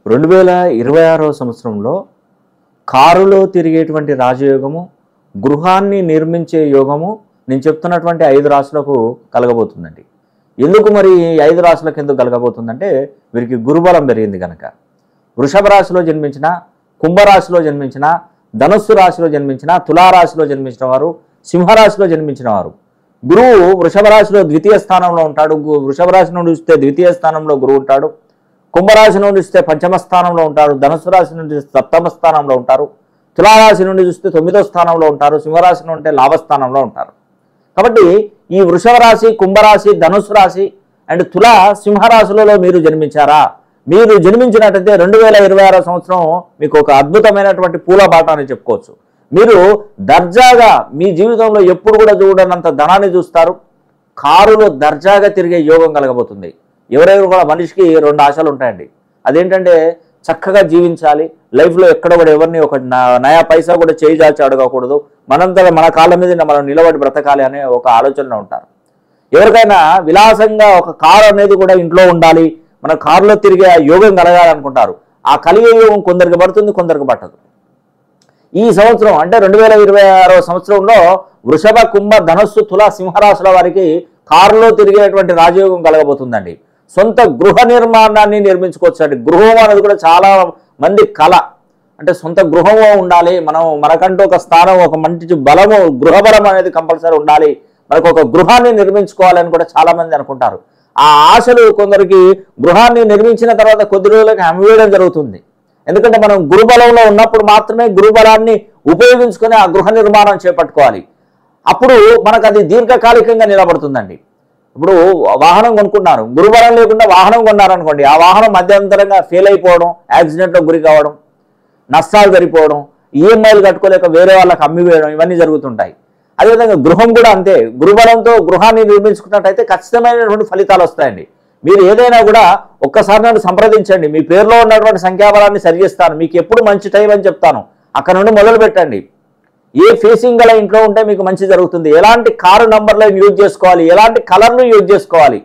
2026వ సంవత్సరంలో కారులో తిరిగేటువంటి రాజయోగము, గృహాన్ని నిర్మించే యోగము నేను చెప్తున్నటువంటి 5 రాశులకు కలగబోతుందండి. ఎందుకు మరి 5 రాశులకు ఎందుకు కలగబోతుందంటే వీరికి గురుబలం పెరిగింది కనుక. వృషభ రాశిలో జన్మించిన, కుంభరాశిలో జన్మించిన, ధనుస్సు రాశిలో జన్మించిన, తులారాశిలో జన్మించిన వారు, సింహరాశిలో జన్మించిన వారు. గురువు వృషభ రాశిలో ద్వితీయ స్థానంలో ఉంటాడు. వృషభ రాశి నుండి చూస్తే ద్వితీయ స్థానంలో గురువు ఉంటాడు. కుంభరాశి నుండి చూస్తే పంచమ స్థానంలో ఉంటారు. ధనుసు రాశి నుండి సప్తమ స్థానంలో ఉంటారు. తులారాశి నుండి చూస్తే 9వ స్థానంలో ఉంటారు. సింహరాశి నుండి ఉంటే లాభస్థానంలో ఉంటారు. కాబట్టి ఈ వృషభ రాశి, కుంభరాశి, ధనుసు రాశి అండ్ తుల, సింహరాశులలో మీరు జన్మించారా? మీరు జన్మించినట్టయితే 2026 సంవత్సరం మీకు ఒక అద్భుతమైనటువంటి పూల బాట అని చెప్పుకోవచ్చు. మీరు దర్జాగా మీ జీవితంలో ఎప్పుడు కూడా చూడనంత ధనాన్ని చూస్తారు. కారులో దర్జాగా తిరిగే యోగం కలగబోతుంది. ఎవరెవరు కూడా మనిషికి 2 ఆశలు ఉంటాయండి. అదేంటంటే చక్కగా జీవించాలి, లైఫ్లో ఎక్కడ కూడా ఎవరిని ఒక నయా పైసా కూడా చేయి చాచి అడగకూడదు, మనంతగా మన కాళ్ళ మీద మనం నిలబడి బ్రతకాలి అనే ఒక ఆలోచనలో ఉంటారు. ఎవరికైనా విలాసంగా ఒక కారు అనేది కూడా ఇంట్లో ఉండాలి, మన కారులో తిరిగే యోగం కలగాలనుకుంటారు. ఆ కలిగే యోగం కొందరికి పడుతుంది, కొందరికి పట్టదు. ఈ సంవత్సరం అంటే 2026వ సంవత్సరంలో వృషభ, కుంభ, ధనస్సు, తుల, సింహరాశుల వారికి కారులో తిరిగేటువంటి రాజయోగం కలగబోతుందండి. సొంత గృహ నిర్మాణాన్ని నిర్మించుకోవచ్చండి. గృహం అనేది కూడా చాలా మంది కళ. అంటే సొంత గృహము ఉండాలి, మనకంటూ ఒక స్థానం, ఒక మంచి బలము, గృహబలం అనేది కంపల్సరీ ఉండాలి, మనకు ఒక గృహాన్ని నిర్మించుకోవాలని కూడా చాలా మంది అనుకుంటారు. ఆ ఆశలు కొందరికి గృహాన్ని నిర్మించిన తర్వాత కొద్ది రోజులకి అమ్మివేయడం జరుగుతుంది. ఎందుకంటే మనం గురుబలంలో ఉన్నప్పుడు మాత్రమే గురుబలాన్ని ఉపయోగించుకొని ఆ గృహ నిర్మాణం చేపట్టుకోవాలి. అప్పుడు మనకు అది దీర్ఘకాలికంగా నిలబడుతుందండి. ఇప్పుడు వాహనం కొనుక్కున్నారు, గురుబలం లేకుండా వాహనం కొన్నారనుకోండి, ఆ వాహనం మధ్యంతరంగా ఫెయిల్ అయిపోవడం, యాక్సిడెంట్లో గురి కావడం, నష్టాలు జరిగిపోవడం, ఈఎంఐలు కట్టుకోలేక వేరే వాళ్ళకి అమ్మివేయడం, ఇవన్నీ జరుగుతుంటాయి. అదేవిధంగా గృహం కూడా అంతే. గురుబలంతో గృహాన్ని నిర్మించుకున్నట్టయితే ఖచ్చితమైనటువంటి ఫలితాలు వస్తాయండి. మీరు ఏదైనా కూడా ఒక్కసారి నన్ను సంప్రదించండి, మీ పేరులో ఉన్నటువంటి సంఖ్యాబలాన్ని సరిచేస్తాను, మీకు ఎప్పుడు మంచి టైం అని చెప్తాను. అక్కడ నుండి మొదలు పెట్టండి. ఏ ఫేసింగ్ గల ఇంట్లో ఉంటే మీకు మంచి జరుగుతుంది, ఎలాంటి కారు నంబర్లను యూజ్ చేసుకోవాలి, ఎలాంటి కలర్ను యూజ్ చేసుకోవాలి,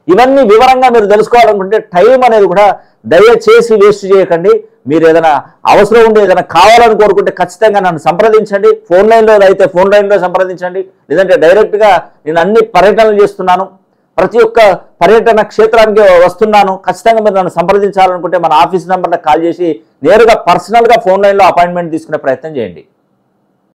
ఇవన్నీ వివరంగా మీరు తెలుసుకోవాలనుకుంటే టైం అనేది కూడా దయచేసి వేస్ట్ చేయకండి. మీరు ఏదైనా అవసరం ఉండి ఏదైనా కావాలని కోరుకుంటే ఖచ్చితంగా నన్ను సంప్రదించండి. ఫోన్ లైన్లో అయితే ఫోన్ లైన్లో సంప్రదించండి, లేదంటే డైరెక్ట్గా నేను అన్ని పర్యటనలు చేస్తున్నాను, ప్రతి ఒక్క పర్యటన క్షేత్రానికి వస్తున్నాను. ఖచ్చితంగా మీరు నన్ను సంప్రదించాలనుకుంటే మన ఆఫీస్ నెంబర్లకు కాల్ చేసి నేరుగా పర్సనల్గా ఫోన్ లైన్లో అపాయింట్మెంట్ తీసుకునే ప్రయత్నం చేయండి.